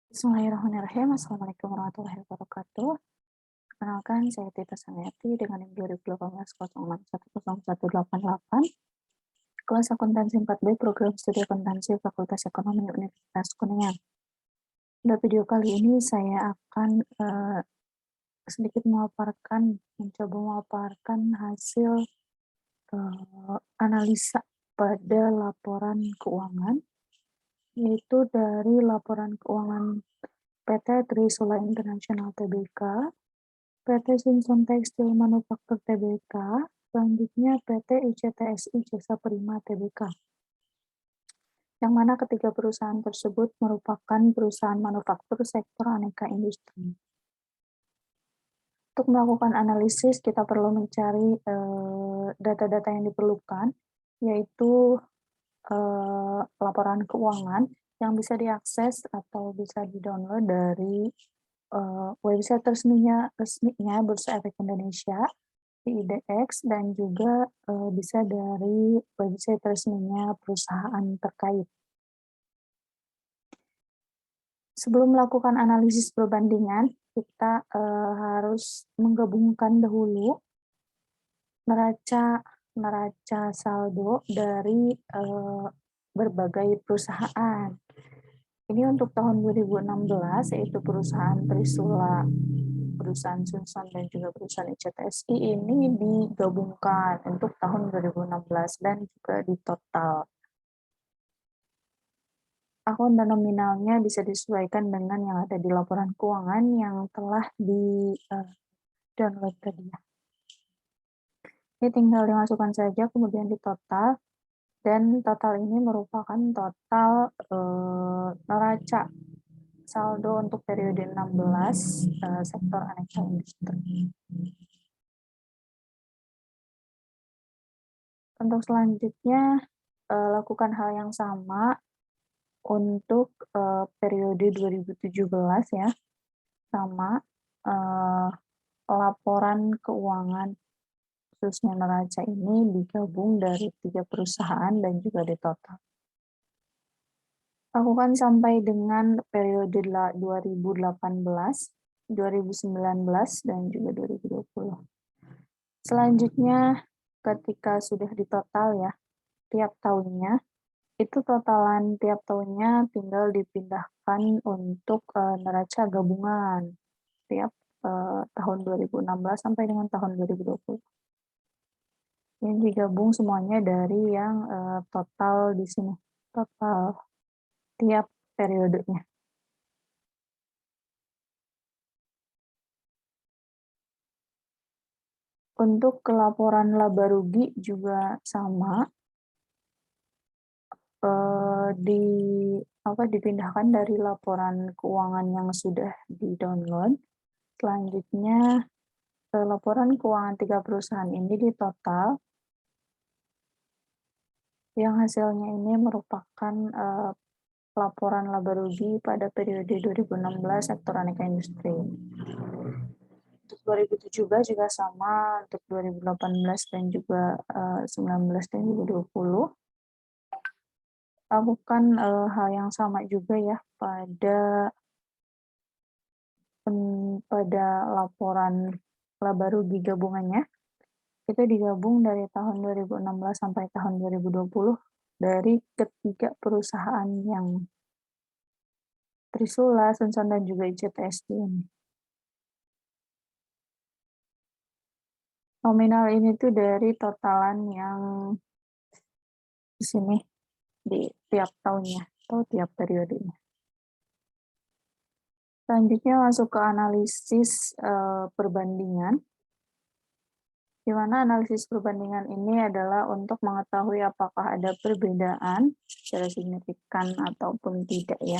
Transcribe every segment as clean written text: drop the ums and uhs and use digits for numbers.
Bismillahirrahmanirrahim. Assalamualaikum warahmatullahi wabarakatuh. Perkenalkan, saya Tita Saniati dengan NIM 2018-06111888, kelas akuntansi 4B, program studi akuntansi Fakultas Ekonomi Universitas Kuningan. Pada video kali ini saya akan sedikit mencoba memaparkan hasil analisa pada laporan keuangan, yaitu dari laporan keuangan PT Trisula International Tbk, PT Simpson Tekstil Manufaktur Tbk, selanjutnya PT ICTSI Jasa Prima Tbk. Yang mana ketiga perusahaan tersebut merupakan perusahaan manufaktur sektor aneka industri. Untuk melakukan analisis, kita perlu mencari data-data yang diperlukan, yaitu laporan keuangan yang bisa diakses atau bisa di-download dari website resminya Bursa Efek Indonesia di IDX, dan juga bisa dari website resminya perusahaan terkait. Sebelum melakukan analisis perbandingan, kita harus menggabungkan dahulu neraca saldo dari berbagai perusahaan. Ini untuk tahun 2016, yaitu perusahaan Trisula, perusahaan Sunson, dan juga perusahaan ICTSI ini digabungkan untuk tahun 2016 dan juga di total. Akun dan nominalnya bisa disesuaikan dengan yang ada di laporan keuangan yang telah di-download tadi ya. Ini tinggal dimasukkan saja, kemudian di total, dan total ini merupakan total neraca saldo untuk periode 16 sektor aneka industri. Untuk selanjutnya, lakukan hal yang sama untuk periode 2017 ya, sama laporan keuangan khususnya neraca ini digabung dari 3 perusahaan dan juga di total. Lakukan sampai dengan periode 2018, 2019, dan juga 2020. Selanjutnya, ketika sudah di total ya, tiap tahunnya, itu totalan tiap tahunnya tinggal dipindahkan untuk neraca gabungan tiap tahun 2016 sampai dengan tahun 2020. Ini digabung semuanya dari yang total di sini, total tiap periodenya. Untuk laporan laba rugi juga sama, dipindahkan dari laporan keuangan yang sudah di-download. Selanjutnya, laporan keuangan 3 perusahaan ini di total, yang hasilnya ini merupakan laporan laba rugi pada periode 2016 sektor aneka industri. Untuk 2017 juga sama, untuk 2018 dan juga 19 dan juga 20. Lakukan hal yang sama juga ya pada laporan laba rugi gabungannya. Itu digabung dari tahun 2016 sampai tahun 2020 dari ketiga perusahaan yang Trisula, Sunson, dan juga ICTSI ini. Nominal ini tuh dari totalan yang di sini di tiap tahunnya atau tiap periodenya. Selanjutnya masuk ke analisis perbandingan, di mana analisis perbandingan ini adalah untuk mengetahui apakah ada perbedaan secara signifikan ataupun tidak ya,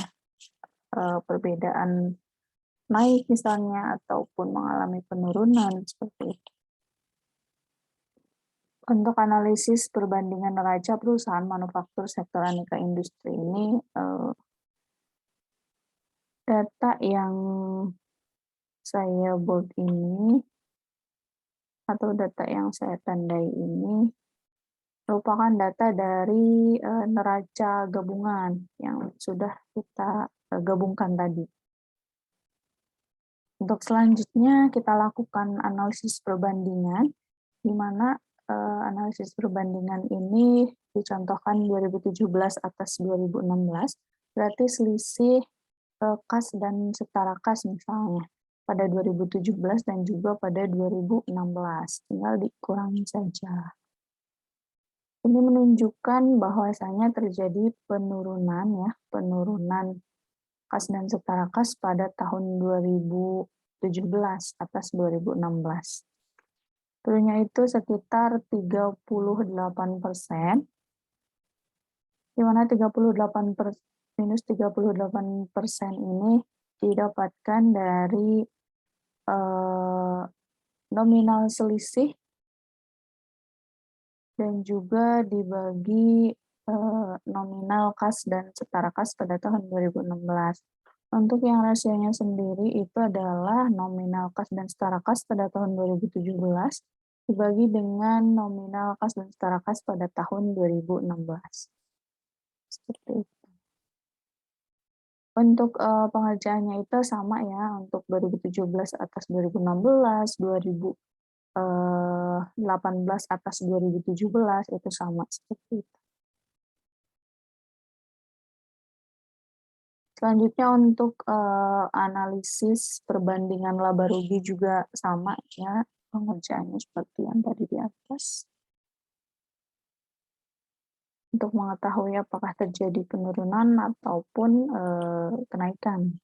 perbedaan naik misalnya ataupun mengalami penurunan seperti itu. Untuk analisis perbandingan neraca perusahaan manufaktur sektor aneka industri ini, data yang saya bold ini atau data yang saya tandai ini merupakan data dari neraca gabungan yang sudah kita gabungkan tadi. Untuk selanjutnya kita lakukan analisis perbandingan, di mana analisis perbandingan ini dicontohkan 2017 atas 2016, berarti selisih kas dan setara kas misalnya pada 2017 dan juga pada 2016, tinggal dikurangi saja. Ini menunjukkan bahwasanya terjadi penurunan ya, penurunan kas dan setara kas pada tahun 2017 atas 2016. Turunnya itu sekitar 38%, di mana 38% ini didapatkan dari nominal selisih dan juga dibagi nominal kas dan setara kas pada tahun 2016. Untuk yang rasionya sendiri itu adalah nominal kas dan setara kas pada tahun 2017 dibagi dengan nominal kas dan setara kas pada tahun 2016. Seperti itu. Untuk pengerjaannya itu sama ya, untuk 2017 atas 2016, 2018 atas 2017 itu sama seperti itu. Selanjutnya untuk analisis perbandingan laba rugi juga sama ya, pengerjaannya seperti yang tadi di atas. Untuk mengetahui apakah terjadi penurunan ataupun kenaikan.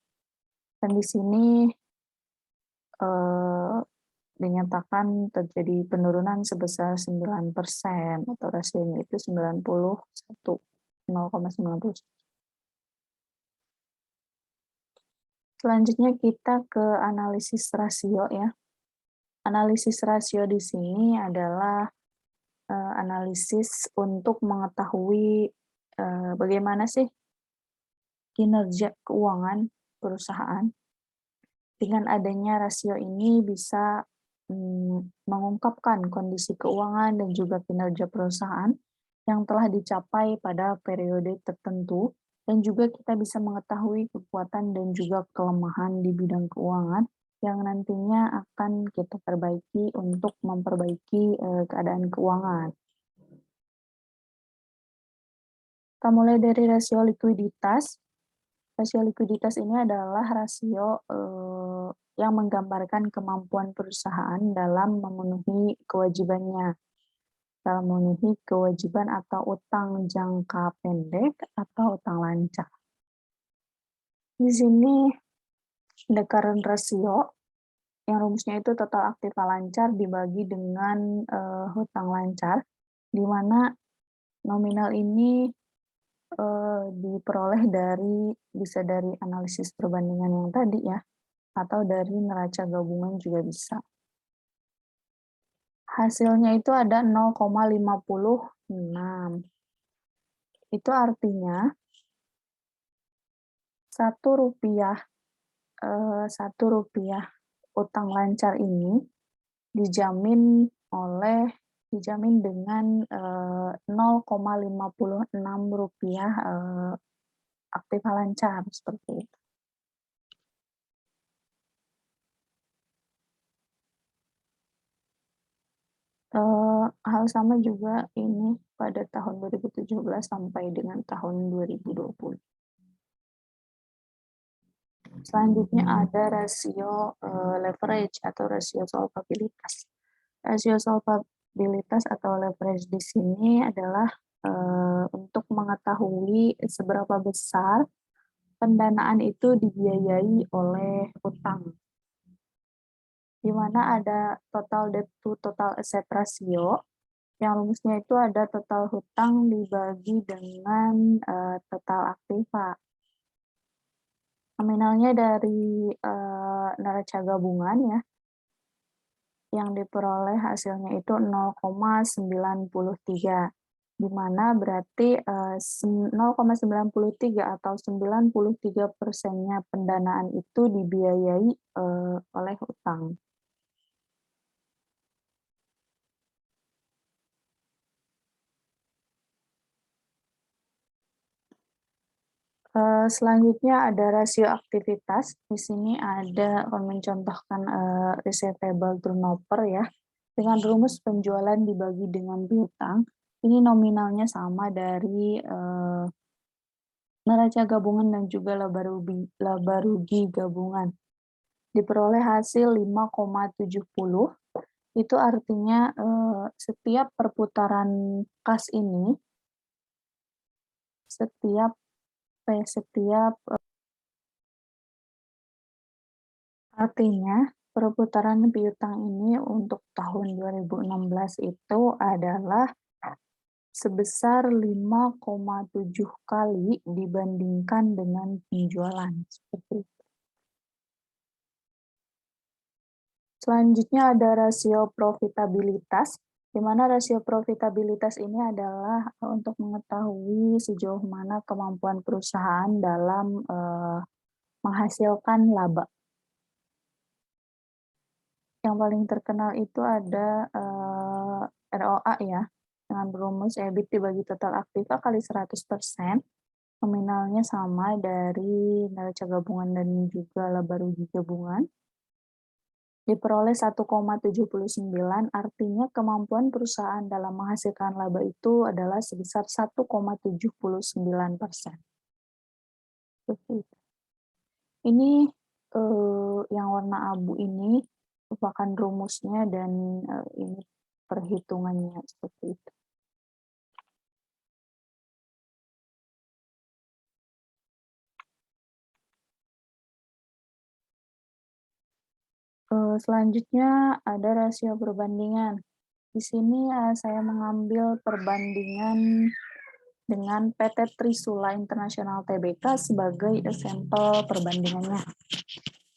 Dan di sini dinyatakan terjadi penurunan sebesar 9% atau rasionya itu 91, 0,91. Selanjutnya kita ke analisis rasio ya. Analisis rasio di sini adalah analisis untuk mengetahui bagaimana sih kinerja keuangan perusahaan. Dengan adanya rasio ini bisa mengungkapkan kondisi keuangan dan juga kinerja perusahaan yang telah dicapai pada periode tertentu, dan juga kita bisa mengetahui kekuatan dan juga kelemahan di bidang keuangan yang nantinya akan kita perbaiki untuk memperbaiki keadaan keuangan. Kita mulai dari rasio likuiditas. Rasio likuiditas ini adalah rasio yang menggambarkan kemampuan perusahaan dalam memenuhi kewajibannya, dalam memenuhi kewajiban atau utang jangka pendek atau utang lancang. Di sini ada current ratio, yang rumusnya itu total aktiva lancar dibagi dengan hutang lancar, di mana nominal ini diperoleh bisa dari analisis perbandingan yang tadi ya, atau dari neraca gabungan juga bisa. Hasilnya itu ada 0,56. Itu artinya Rp1 utang lancar ini dijamin dengan Rp0,56 aktiva lancar seperti itu. Hal sama juga ini pada tahun 2017 sampai dengan tahun 2020. Selanjutnya ada rasio leverage atau rasio solvabilitas. Rasio solvabilitas atau leverage di sini adalah untuk mengetahui seberapa besar pendanaan itu dibiayai oleh utang, di mana ada total debt to total asset ratio, yang rumusnya itu ada total hutang dibagi dengan total aktiva. Nominalnya dari neraca gabungan ya, yang diperoleh hasilnya itu 0,93, di mana berarti 0,93 atau 93%-nya pendanaan itu dibiayai oleh utang. Selanjutnya ada rasio aktivitas. Di sini ada mencontohkan receivable turnover ya. Dengan rumus penjualan dibagi dengan piutang, ini nominalnya sama dari neraca gabungan dan juga laba rugi gabungan. Diperoleh hasil 5,70. Itu artinya setiap perputaran kas ini, setiap artinya perputaran piutang ini untuk tahun 2016 itu adalah sebesar 5,7 kali dibandingkan dengan penjualan. Seperti itu. Selanjutnya ada rasio profitabilitas, di mana rasio profitabilitas ini adalah untuk mengetahui sejauh mana kemampuan perusahaan dalam menghasilkan laba. Yang paling terkenal itu ada ROA ya, dengan rumus EBIT dibagi total aktiva kali 100%, nominalnya sama dari neraca gabungan dan juga laba rugi gabungan. Diperoleh 1,79, artinya kemampuan perusahaan dalam menghasilkan laba itu adalah sebesar 1,79%. Ini yang warna abu ini merupakan rumusnya dan ini perhitungannya seperti itu. Selanjutnya ada rasio perbandingan. Di sini saya mengambil perbandingan dengan PT Trisula International Tbk sebagai sampel perbandingannya,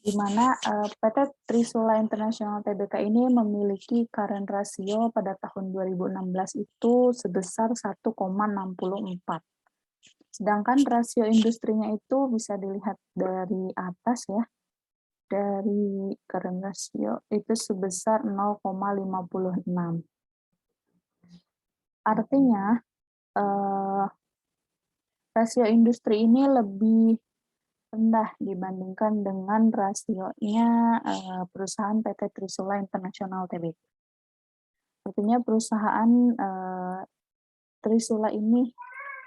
di mana PT Trisula International Tbk ini memiliki current ratio pada tahun 2016 itu sebesar 1,64. Sedangkan rasio industrinya itu bisa dilihat dari atas ya, dari current ratio itu sebesar 0,56. Artinya, rasio industri ini lebih rendah dibandingkan dengan rasionya perusahaan PT Trisula International Tbk. Artinya perusahaan Trisula ini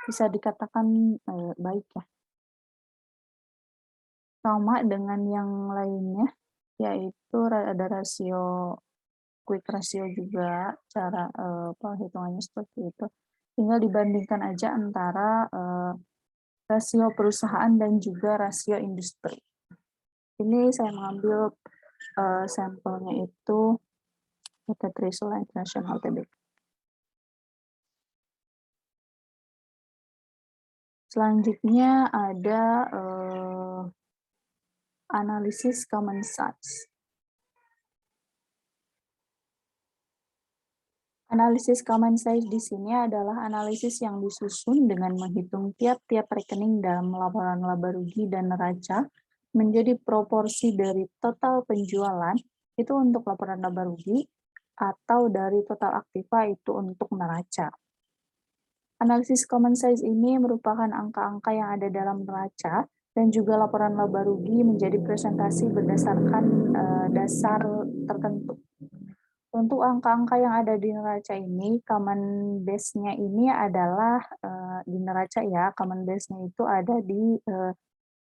bisa dikatakan baik ya. Sama dengan yang lainnya, yaitu ada rasio quick ratio juga, cara perhitungannya seperti itu. Tinggal dibandingkan aja antara rasio perusahaan dan juga rasio industri. Ini saya mengambil sampelnya itu PT Trisula International Tbk. Selanjutnya ada analisis common size. Analisis common size di sini adalah analisis yang disusun dengan menghitung tiap-tiap rekening dalam laporan laba rugi dan neraca menjadi proporsi dari total penjualan itu untuk laporan laba rugi atau dari total aktiva itu untuk neraca. Analisis common size ini merupakan angka-angka yang ada dalam neraca dan juga laporan laba rugi menjadi presentasi berdasarkan dasar tertentu. Untuk angka-angka yang ada di neraca ini, common base-nya ini adalah di neraca ya, common base-nya itu ada di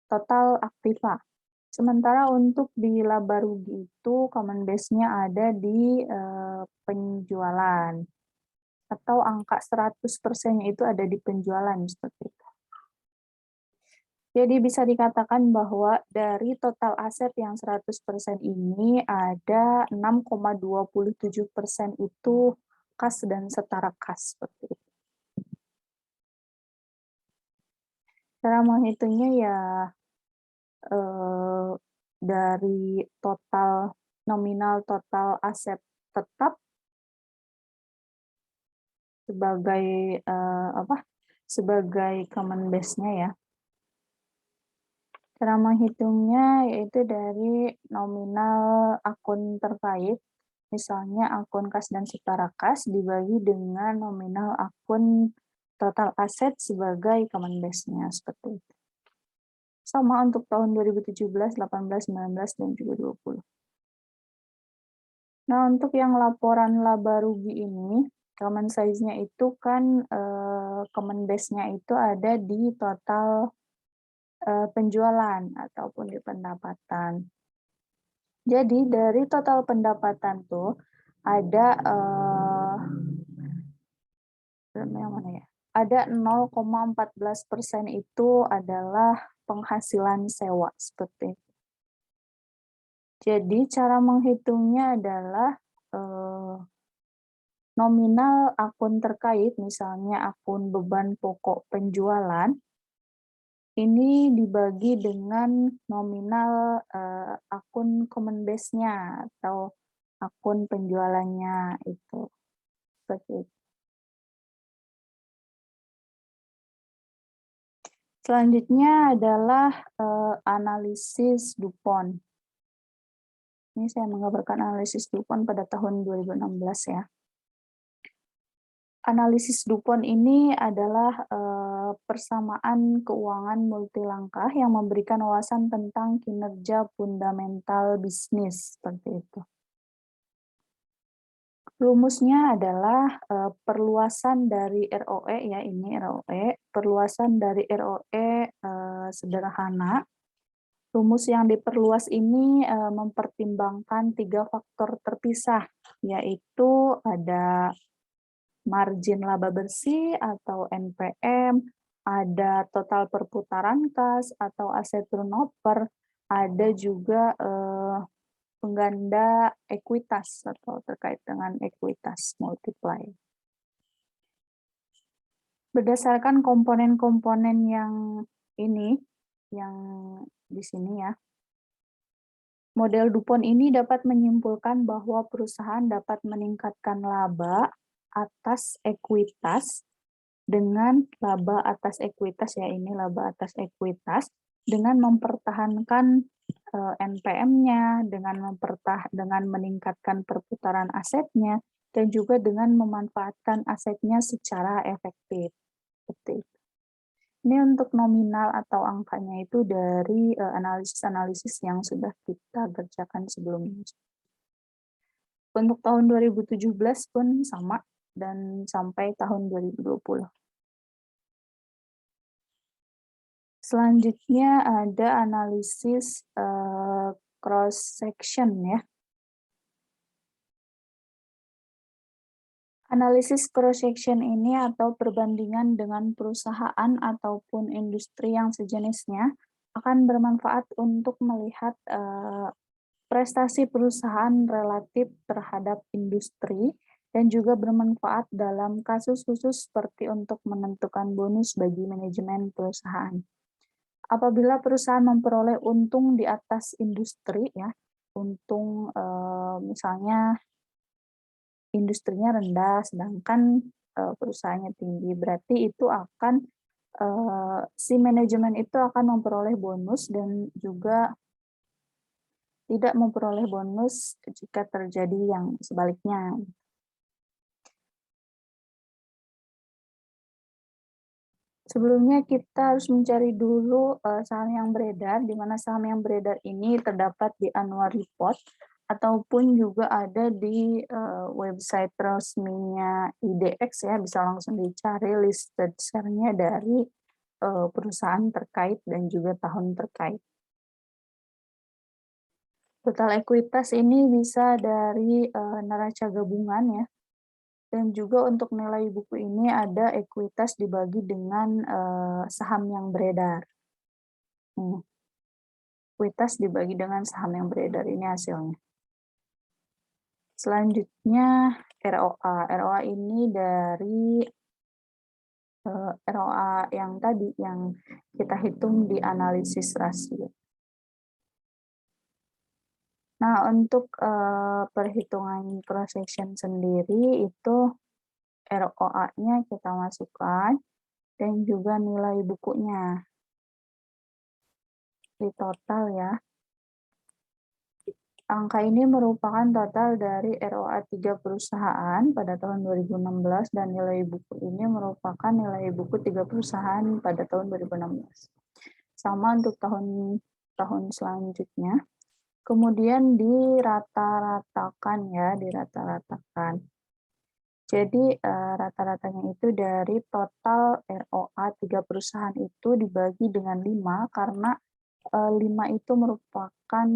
total aktiva. Sementara untuk di laba rugi itu common base-nya ada di penjualan. Atau angka 100%-nya itu ada di penjualan seperti itu. Jadi bisa dikatakan bahwa dari total aset yang 100% ini ada 6,27% itu kas dan setara kas seperti itu. Cara menghitungnya ya dari total nominal total aset tetap sebagai sebagai common base-nya ya. Cara menghitungnya yaitu dari nominal akun terkait, misalnya akun kas dan setara kas dibagi dengan nominal akun total aset sebagai common base-nya seperti itu. Sama untuk tahun 2017, 18, 19, dan juga 20. Nah, untuk yang laporan laba rugi ini, common size-nya itu kan, common base-nya itu ada di total, penjualan ataupun di pendapatan. Jadi dari total pendapatan tuh ada, yang mana ya, ada 0,14% itu adalah penghasilan sewa, seperti itu. Jadi cara menghitungnya adalah, nominal akun terkait, misalnya akun beban pokok penjualan, ini dibagi dengan nominal, akun common base-nya atau akun penjualannya itu, seperti itu. Selanjutnya adalah, analisis DuPont. Ini saya menggambarkan analisis DuPont pada tahun 2016 ya. Analisis DuPont ini adalah, persamaan keuangan multilangkah yang memberikan wawasan tentang kinerja fundamental bisnis, seperti itu. Rumusnya adalah, perluasan dari ROE ya, ini ROE, perluasan dari ROE, sederhana. Rumus yang diperluas ini, mempertimbangkan 3 faktor terpisah, yaitu ada margin laba bersih atau NPM, ada total perputaran kas atau aset turnover, ada juga, pengganda ekuitas atau terkait dengan ekuitas multiplier. Berdasarkan komponen-komponen yang ini, yang di sini ya, model DuPont ini dapat menyimpulkan bahwa perusahaan dapat meningkatkan laba atas ekuitas dengan laba atas ekuitas ya, ini laba atas ekuitas dengan mempertahankan NPM-nya, dengan meningkatkan perputaran asetnya, dan juga dengan memanfaatkan asetnya secara efektif. Seperti itu. Ini untuk nominal atau angkanya itu dari analisis-analisis yang sudah kita kerjakan sebelumnya. Untuk tahun 2017 pun sama, dan sampai tahun 2020. Selanjutnya ada analisis cross section ya. Analisis cross section ini atau perbandingan dengan perusahaan ataupun industri yang sejenisnya akan bermanfaat untuk melihat prestasi perusahaan relatif terhadap industri dan juga bermanfaat dalam kasus khusus seperti untuk menentukan bonus bagi manajemen perusahaan. Apabila perusahaan memperoleh untung di atas industri ya, untung misalnya industrinya rendah sedangkan perusahaannya tinggi, berarti itu akan si manajemen itu akan memperoleh bonus dan juga tidak memperoleh bonus jika terjadi yang sebaliknya. Sebelumnya kita harus mencari dulu saham yang beredar, di mana saham yang beredar ini terdapat di annual report ataupun juga ada di website resminya IDX ya, bisa langsung dicari listed share-nya dari perusahaan terkait dan juga tahun terkait. Total ekuitas ini bisa dari neraca gabungan ya, dan juga untuk nilai buku ini ada ekuitas dibagi dengan saham yang beredar. Ekuitas dibagi dengan saham yang beredar, ini hasilnya. Selanjutnya ROA. ROA ini dari ROA yang tadi yang kita hitung di analisis rasio. Nah, untuk perhitungan cross section sendiri itu ROA-nya kita masukkan dan juga nilai bukunya di total ya. Angka ini merupakan total dari ROA 3 perusahaan pada tahun 2016 dan nilai buku ini merupakan nilai buku 3 perusahaan pada tahun 2016. Sama untuk tahun selanjutnya. Kemudian dirata-ratakan ya, dirata-ratakan. Jadi rata-ratanya itu dari total ROA 3 perusahaan itu dibagi dengan 5 karena 5 itu merupakan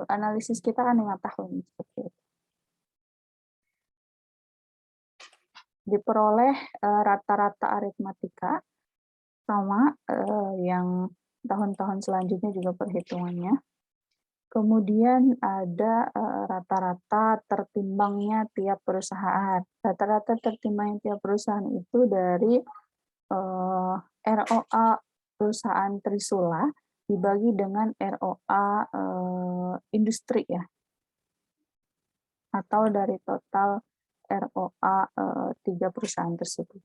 analisis kita kan 5 tahun seperti itu. Diperoleh rata-rata aritmatika sama yang tahun-tahun selanjutnya juga perhitungannya. Kemudian ada rata-rata tertimbangnya tiap perusahaan. Rata-rata tertimbangnya tiap perusahaan itu dari ROA perusahaan Trisula dibagi dengan ROA industri ya, atau dari total ROA 3 perusahaan tersebut.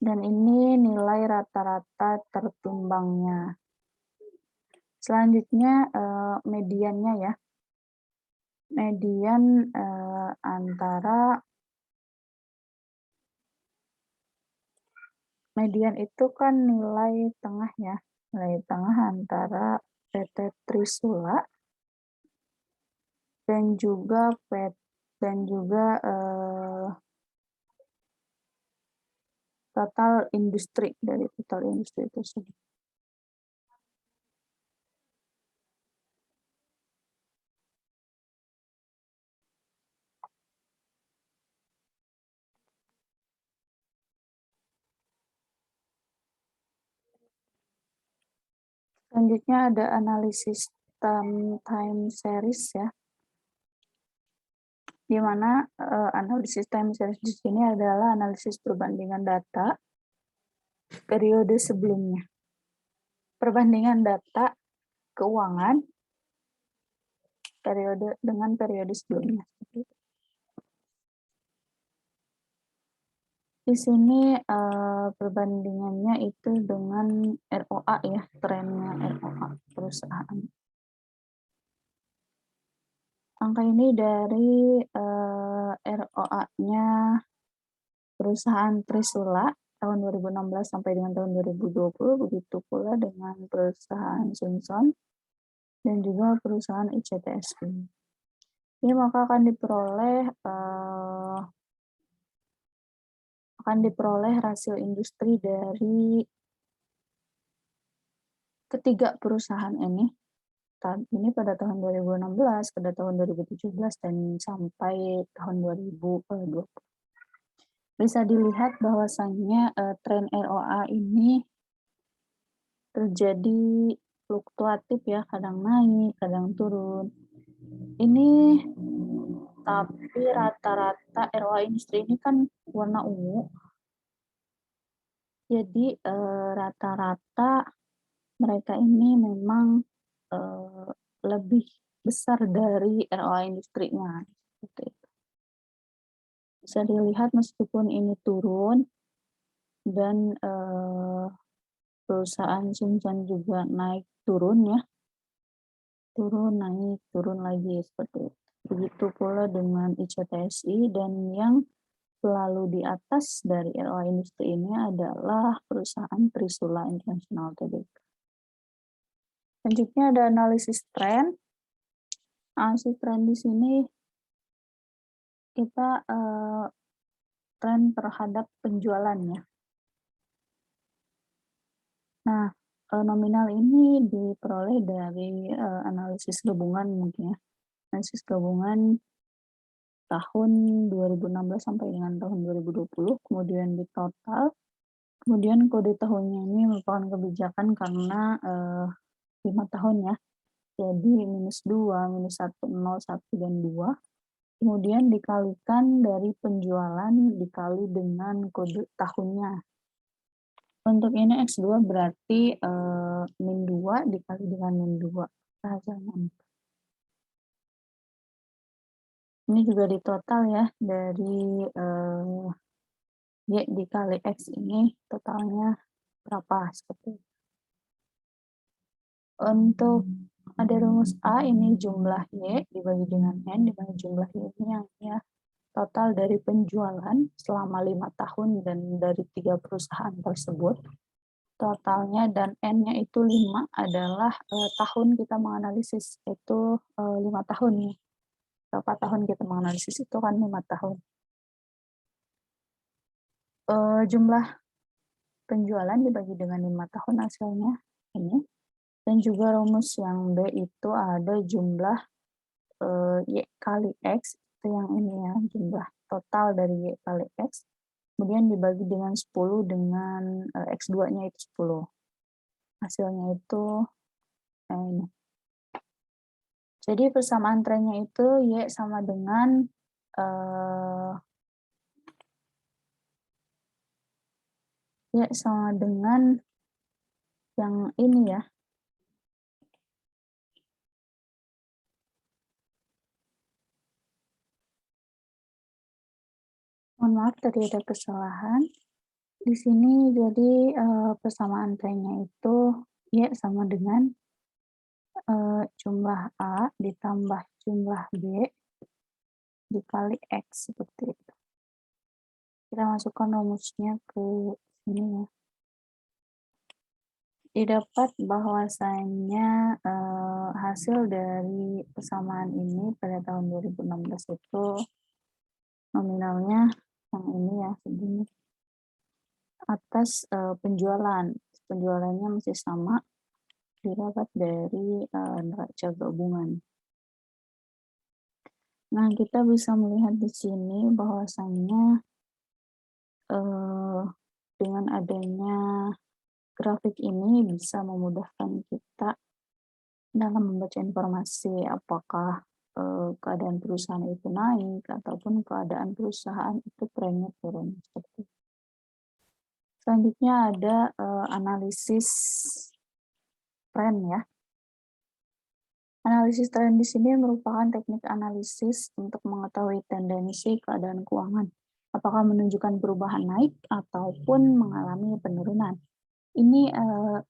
Dan ini nilai rata-rata tertimbangnya. Selanjutnya mediannya ya. Median median itu kan nilai tengah ya, nilai tengah antara PT Trisula dan juga total industri dari total industri tersebut. Selanjutnya ada analisis time series ya, di mana analisis time series di sini adalah analisis perbandingan data periode sebelumnya. Perbandingan data keuangan periode dengan periode sebelumnya. Di sini perbandingannya itu dengan ROA ya, trennya ROA perusahaan. Angka ini dari ROA-nya perusahaan Trisula tahun 2016 sampai dengan tahun 2020, begitu pula dengan perusahaan Sunson dan juga perusahaan ICTSI. Ini maka akan diperoleh rasio industri dari ketiga perusahaan ini pada tahun 2016, pada tahun 2017, dan sampai tahun 2020. Bisa dilihat bahwasannya tren ROA ini terjadi fluktuatif ya, kadang naik, kadang turun. Ini tapi rata-rata ROA industri ini kan warna ungu. Jadi rata-rata mereka ini memang lebih besar dari ROA industrinya. Bisa dilihat meskipun ini turun dan perusahaan Sunsan juga naik turun ya, turun naik turun lagi seperti itu. Begitu pula dengan ICTSI, dan yang selalu di atas dari ROA industri ini adalah perusahaan Trisula International Tbk. Selanjutnya ada analisis tren. Analisis tren di sini kita tren terhadap penjualannya. Nah, nominal ini diperoleh dari analisis gabungan mungkin ya. Analisis gabungan tahun 2016 sampai dengan tahun 2020, kemudian di total, kemudian kode tahunnya ini merupakan kebijakan karena 5 tahun ya, jadi -2, -1, 0, 1, dan 2, kemudian dikalikan dari penjualan dikali dengan kode tahunnya. Untuk ini X2 berarti -2 dikali dengan -2 hasilnya. Ini juga di total ya, dari Y dikali X ini totalnya berapa seperti itu. Untuk ada rumus A, ini jumlah Y dibagi dengan N, di mana jumlah Y ini yang ya total dari penjualan selama 5 tahun dan dari 3 perusahaan tersebut. totalnya dan N-nya itu 5 adalah, tahun kita menganalisis, itu, 5 tahun nih. Berapa tahun kita menganalisis itu kan 5 tahun. Jumlah penjualan dibagi dengan 5 tahun hasilnya ini, dan juga rumus yang B itu ada jumlah, Y kali X, itu yang ini ya, jumlah total dari Y kali X, kemudian dibagi dengan 10 dengan, X2-nya itu 10. Hasilnya itu, ini. Jadi persamaan trennya itu Y sama dengan, eee, Y sama dengan yang ini ya, mohon maaf tadi ada kesalahan. Di sini jadi, persamaan trennya itu Y sama dengan, jumlah A ditambah jumlah B dikali X, seperti itu. Kita masukkan rumusnya ke sini ya. Didapat bahwasanya, hasil dari persamaan ini pada tahun 2016 itu nominalnya yang ini ya, segini. Atas, penjualannya masih sama, didapat dari, neraca gabungan. Nah, kita bisa melihat di sini bahwasannya, eee, dengan adanya grafik ini bisa memudahkan kita dalam membaca informasi apakah, keadaan perusahaan itu naik ataupun keadaan perusahaan itu trennya turun, seperti itu. Selanjutnya ada, analisis tren ya. Analisis tren di sini merupakan teknik analisis untuk mengetahui tendensi keadaan keuangan, apakah menunjukkan perubahan naik ataupun mengalami penurunan. Ini,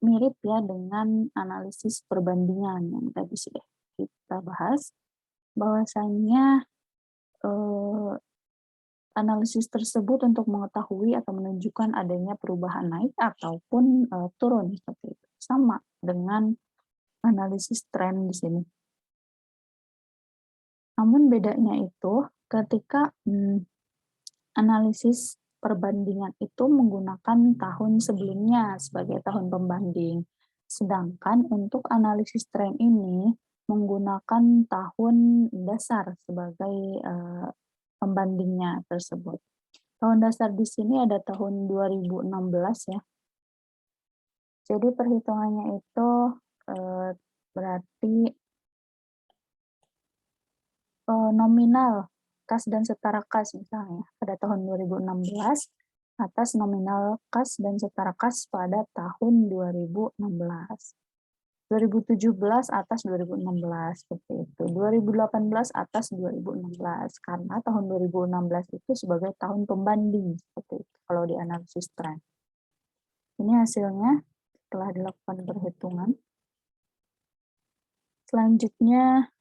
mirip ya dengan analisis perbandingan yang tadi sudah kita bahas, bahwasanya, eee, analisis tersebut untuk mengetahui atau menunjukkan adanya perubahan naik ataupun, turun, seperti itu. Sama dengan analisis tren di sini. Namun bedanya itu ketika, analisis perbandingan itu menggunakan tahun sebelumnya sebagai tahun pembanding. Sedangkan untuk analisis tren ini menggunakan tahun dasar sebagai, pembandingnya tersebut. Tahun dasar di sini ada tahun 2016 ya. Jadi perhitungannya itu, berarti nominal kas dan setara kas misalnya pada tahun 2016 atas nominal kas dan setara kas pada tahun 2016. 2017 atas 2016 seperti itu. 2018 atas 2016 karena tahun 2016 itu sebagai tahun pembanding seperti itu kalau di analisis tren. Ini hasilnya setelah dilakukan perhitungan. Selanjutnya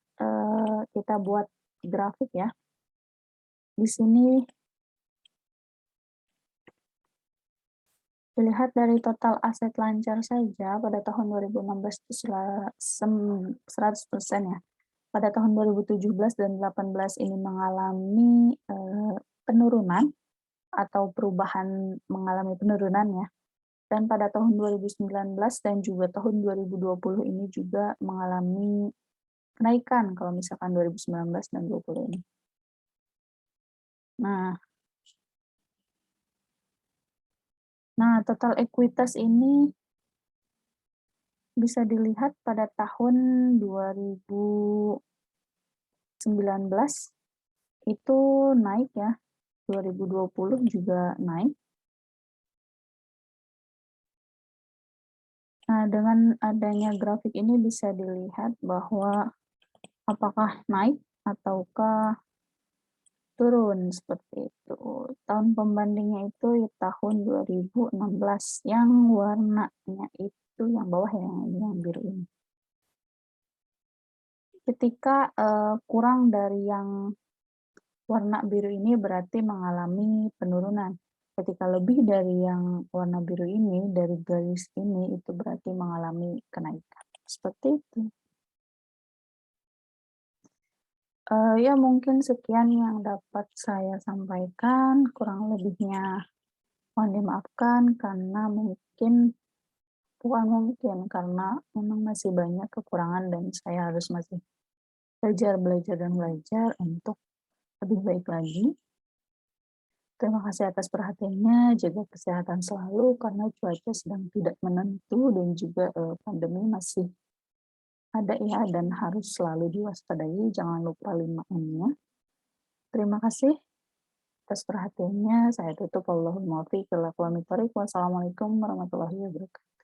kita buat grafik ya. Di sini dilihat dari total aset lancar saja pada tahun 2016 itu 100% ya. Pada tahun 2017 dan 2018 ini mengalami, penurunan atau perubahan mengalami penurunan ya. Dan pada tahun 2019 dan juga tahun 2020 ini juga mengalami kenaikan kalau misalkan 2019 dan 2020 ini. Nah total ekuitas ini bisa dilihat pada tahun 2019 itu naik ya, 2020 juga naik. Nah, dengan adanya grafik ini bisa dilihat bahwa apakah naik ataukah turun, seperti itu. Tahun pembandingnya itu ya tahun 2016, yang warnanya itu yang bawah ya, yang biru ini. Ketika, kurang dari yang warna biru ini berarti mengalami penurunan. Ketika lebih dari yang warna biru ini, dari garis ini, itu berarti mengalami kenaikan. Seperti itu. Ya mungkin sekian yang dapat saya sampaikan, kurang lebihnya mohon dimaafkan karena bukan mungkin, karena memang masih banyak kekurangan dan saya harus masih belajar, dan belajar untuk lebih baik lagi. Terima kasih atas perhatiannya, jaga kesehatan selalu karena cuaca sedang tidak menentu dan juga, pandemi masih ada ya dan harus selalu diwaspadai, jangan lupa 5M-nya. Terima kasih atas perhatiannya, saya tutup, wallahul muwaffiq ila aqwamit thoriq. Wassalamualaikum warahmatullahi wabarakatuh.